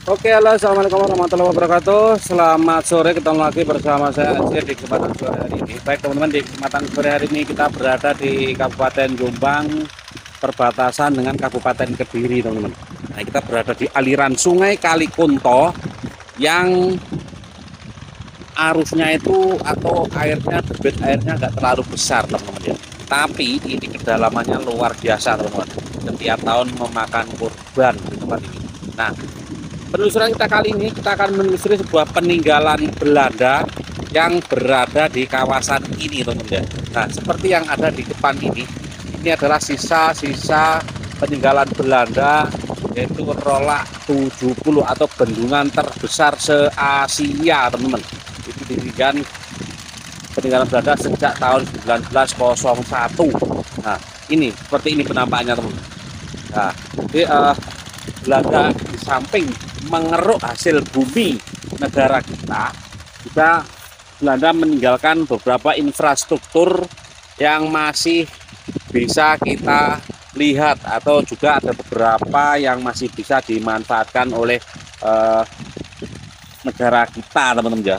Oke, halo, assalamualaikum warahmatullahi wabarakatuh. Selamat sore, ketemu lagi bersama saya Aceh di kesempatan sore hari ini. Baik teman-teman, di kesempatan sore hari ini kita berada di Kabupaten Jombang, perbatasan dengan Kabupaten Kediri, teman-teman. Nah, kita berada di aliran Sungai Kalikunto yang arusnya itu atau airnya, debit airnya nggak terlalu besar, teman-teman ya. Tapi ini kedalamannya luar biasa, teman-teman. Setiap tahun memakan korban di tempat ini. Nah, penelusuran kita kali ini, kita akan menelusuri sebuah peninggalan Belanda yang berada di kawasan ini, teman-teman. Nah, seperti yang ada di depan ini adalah sisa-sisa peninggalan Belanda, yaitu Rolak 70 atau bendungan terbesar se-Asia, teman-teman. Itu didirikan peninggalan Belanda sejak tahun 1901. Nah, ini seperti ini penampakannya, teman-teman. Nah, jadi Belanda di samping mengeruk hasil bumi negara kita, juga Belanda meninggalkan beberapa infrastruktur yang masih bisa kita lihat, atau juga ada beberapa yang masih bisa dimanfaatkan oleh negara kita, teman-teman ya,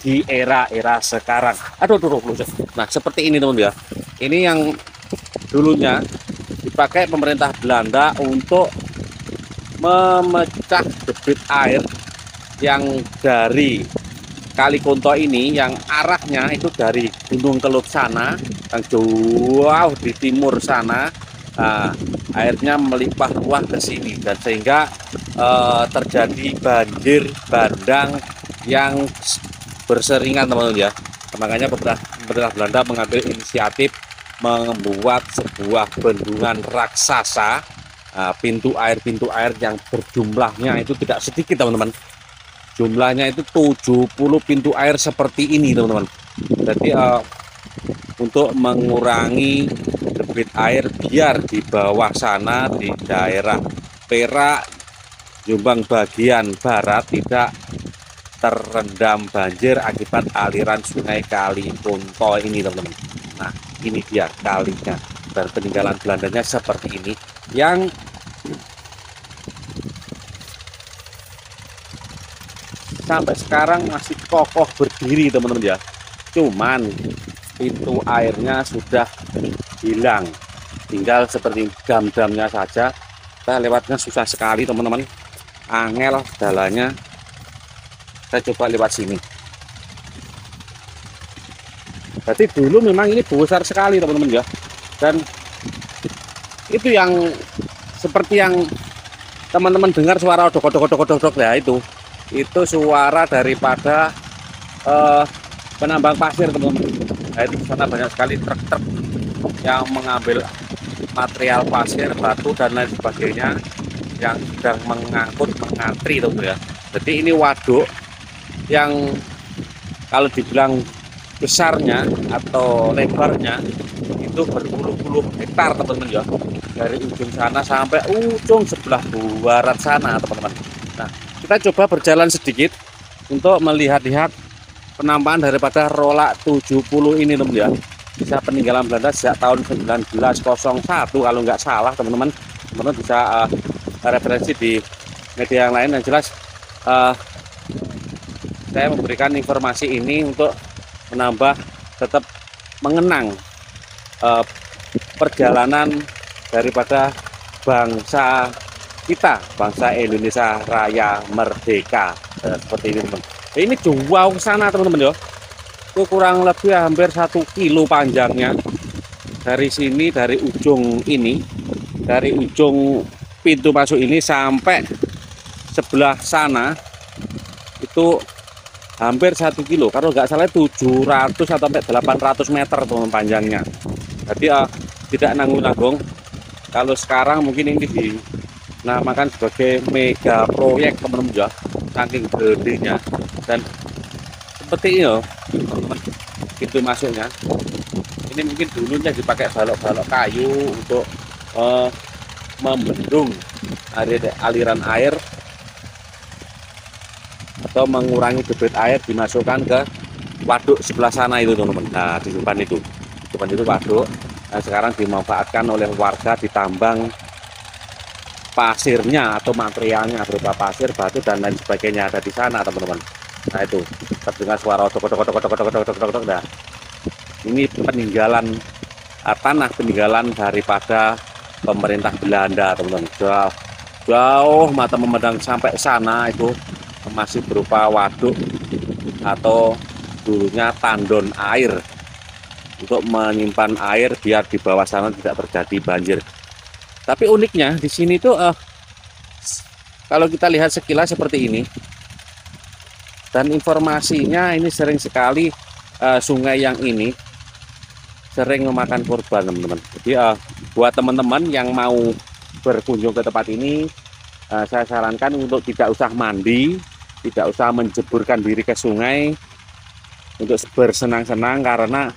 di era-era sekarang. Nah, seperti ini, teman-teman ya. Ini yang dulunya dipakai pemerintah Belanda untuk memecah debit air yang dari Kalikunto ini, yang arahnya itu dari Gunung Kelut sana, yang jauh di timur sana. Nah, airnya melimpah ruah ke sini, dan sehingga terjadi banjir bandang yang berseringan, teman-teman ya. Makanya pemerintah Belanda mengambil inisiatif membuat sebuah bendungan raksasa. Pintu air yang berjumlahnya itu tidak sedikit, teman-teman. Jumlahnya itu 70 pintu air seperti ini, teman-teman. Jadi untuk mengurangi debit air biar di bawah sana, di daerah Perak, Jombang bagian barat, tidak terendam banjir akibat aliran Sungai Kalikunto ini, teman-teman. Nah, ini dia kalinya, dan peninggalan Belandanya seperti ini, yang sampai sekarang masih kokoh berdiri, teman-teman ya. Cuman pintu airnya sudah hilang, tinggal seperti dam-damnya saja. Kita lewatnya susah sekali, teman-teman, angel jalannya. Saya coba lewat sini. Berarti dulu memang ini besar sekali, teman-teman ya. Dan itu yang seperti yang teman-teman dengar suara odok-odok ya, itu suara daripada penambang pasir, teman-teman. Nah, itu sana banyak sekali truk-truk yang mengambil material pasir, batu dan lain sebagainya, yang sedang mengantri, teman-teman ya. Jadi ini waduk yang kalau dibilang besarnya atau lebarnya itu berpuluh-puluh hektar, teman-teman ya, dari ujung sana sampai ujung sebelah barat sana, teman-teman. Nah, kita coba berjalan sedikit untuk melihat-lihat penampakan daripada Rolak 70 ini, teman-teman ya. Bisa peninggalan Belanda sejak tahun 1901 kalau nggak salah, teman-teman. Teman-teman bisa referensi di media yang lain. Yang jelas saya memberikan informasi ini untuk menambah, tetap mengenang perjalanan daripada bangsa kita, bangsa Indonesia Raya Merdeka. Seperti ini, teman. Ini jauh ke sana, teman-teman ya. Itu kurang lebih hampir 1 kilo panjangnya. Dari sini, dari ujung ini, dari ujung pintu masuk ini sampai sebelah sana itu hampir 1 kilo. Kalau nggak salah 700 sampai 800 meter, teman, panjangnya. Jadi tidak nanggung-nanggung. Kalau sekarang mungkin ini dinamakan sebagai mega proyek, teman-teman ya, saking gedenya. Dan seperti ini loh, teman-teman, pintu masuknya. Ini mungkin dulunya dipakai balok-balok kayu untuk membendung aliran air atau mengurangi debit air dimasukkan ke waduk sebelah sana itu, teman-teman. Nah, di depan itu waduk. Nah, sekarang dimanfaatkan oleh warga, ditambang pasirnya atau materialnya berupa pasir, batu dan lain sebagainya ada di sana teman-teman. Nah itu terdengar suara otok. Nah ini peninggalan tanah peninggalan daripada pemerintah Belanda teman-teman. Jauh mata memandang sampai sana itu masih berupa waduk atau dulunya tandon air untuk menyimpan air biar di bawah sana tidak terjadi banjir. Tapi uniknya di sini tuh kalau kita lihat sekilas seperti ini dan informasinya ini sering sekali sungai yang ini sering memakan korban teman-teman. Jadi buat teman-teman yang mau berkunjung ke tempat ini, saya sarankan untuk tidak usah mandi, tidak usah menjeburkan diri ke sungai untuk bersenang-senang karena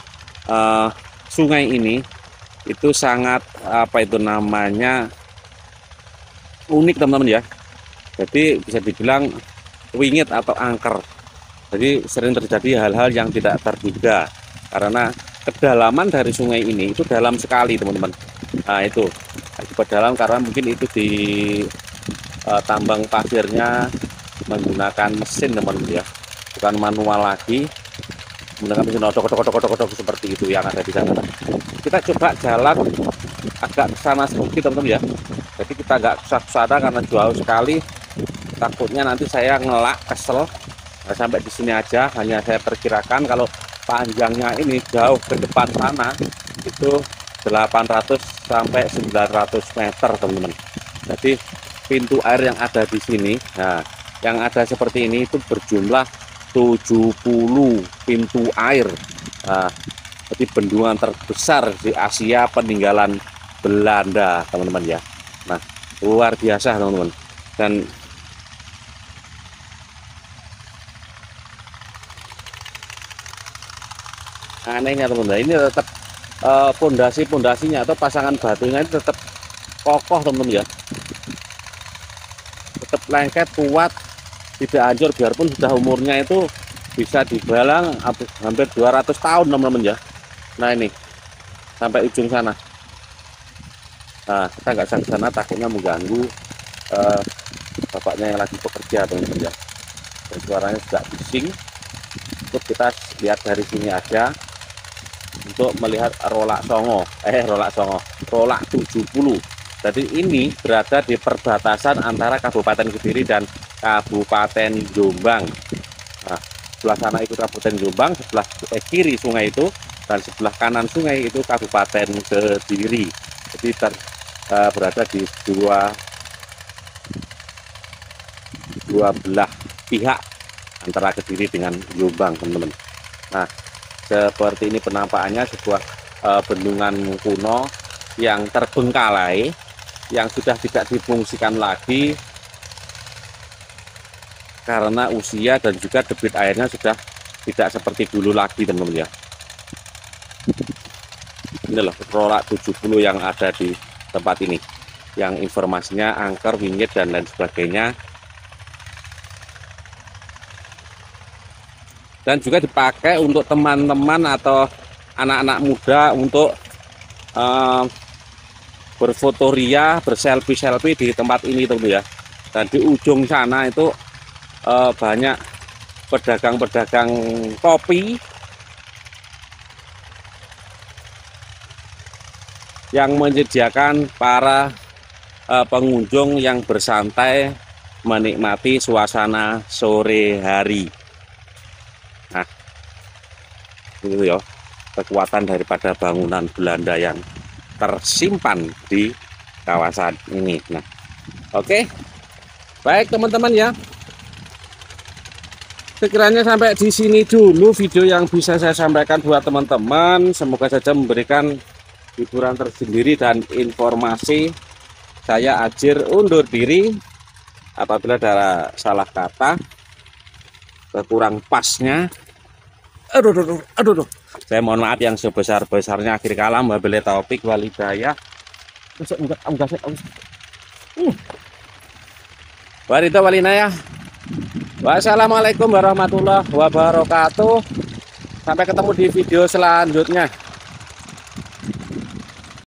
sungai ini itu sangat unik teman-teman ya. Jadi bisa dibilang wingit atau angker. Jadi sering terjadi hal-hal yang tidak terduga karena kedalaman dari sungai ini itu dalam sekali teman-teman. Nah itu akibat dalam karena mungkin itu di tambang pasirnya menggunakan mesin teman-teman ya, bukan manual lagi, menggunakan mesin otok seperti itu yang ada di sana. Kita coba jalan agak ke sana sedikit teman-teman ya. Jadi kita agak susah-susah karena jauh sekali. Takutnya nanti saya ngelak kesel. Nah, sampai di sini aja. Hanya saya perkirakan kalau panjangnya ini jauh ke depan sana itu 800 sampai 900 meter teman-teman. Jadi pintu air yang ada di sini, nah yang ada seperti ini itu berjumlah 70 pintu air. Nah, jadi bendungan terbesar di Asia peninggalan Belanda teman-teman ya. Nah luar biasa teman-teman. Dan anehnya teman-teman, ini tetap pondasi-pondasinya atau pasangan batunya itu tetap kokoh teman-teman ya, tetap lengket, kuat, tidak hancur biarpun sudah umurnya itu bisa dibilang hampir 200 tahun teman-teman ya. Nah ini sampai ujung sana. Nah kita nggak sampai sana takutnya mengganggu bapaknya yang lagi bekerja teman-teman ya. Dan suaranya juga bising. Untuk kita lihat dari sini aja untuk melihat rolak 70. Jadi ini berada di perbatasan antara Kabupaten Kediri dan Kabupaten Jombang. Nah, sebelah sana itu Kabupaten Jombang, sebelah kiri sungai itu, dan sebelah kanan sungai itu Kabupaten Kediri. Jadi berada di dua belah pihak antara Kediri dengan Jombang teman-teman. Nah seperti ini penampakannya sebuah bendungan kuno yang terbengkalai, yang sudah tidak difungsikan lagi karena usia dan juga debit airnya sudah tidak seperti dulu lagi teman-teman ya. Ini loh rolak 70 yang ada di tempat ini, yang informasinya angker, wingit dan lain sebagainya. Dan juga dipakai untuk teman-teman atau anak-anak muda untuk berfotoria, berselfie di tempat ini teman-teman ya. Dan di ujung sana itu banyak pedagang-pedagang kopi yang menyediakan para pengunjung yang bersantai menikmati suasana sore hari. Nah, itu ya kekuatan daripada bangunan Belanda yang tersimpan di kawasan ini. Nah, oke, baik teman-teman ya. Sekiranya sampai di sini dulu video yang bisa saya sampaikan buat teman-teman. Semoga saja memberikan hiburan tersendiri dan informasi. Saya Ajir undur diri apabila ada salah kata, kurang pasnya. Aduh. Saya mohon maaf yang sebesar-besarnya. Akhir kalam, wabillahi taufik wal hidayah. Warida walinayah. Wassalamualaikum warahmatullahi wabarakatuh. Sampai ketemu di video selanjutnya.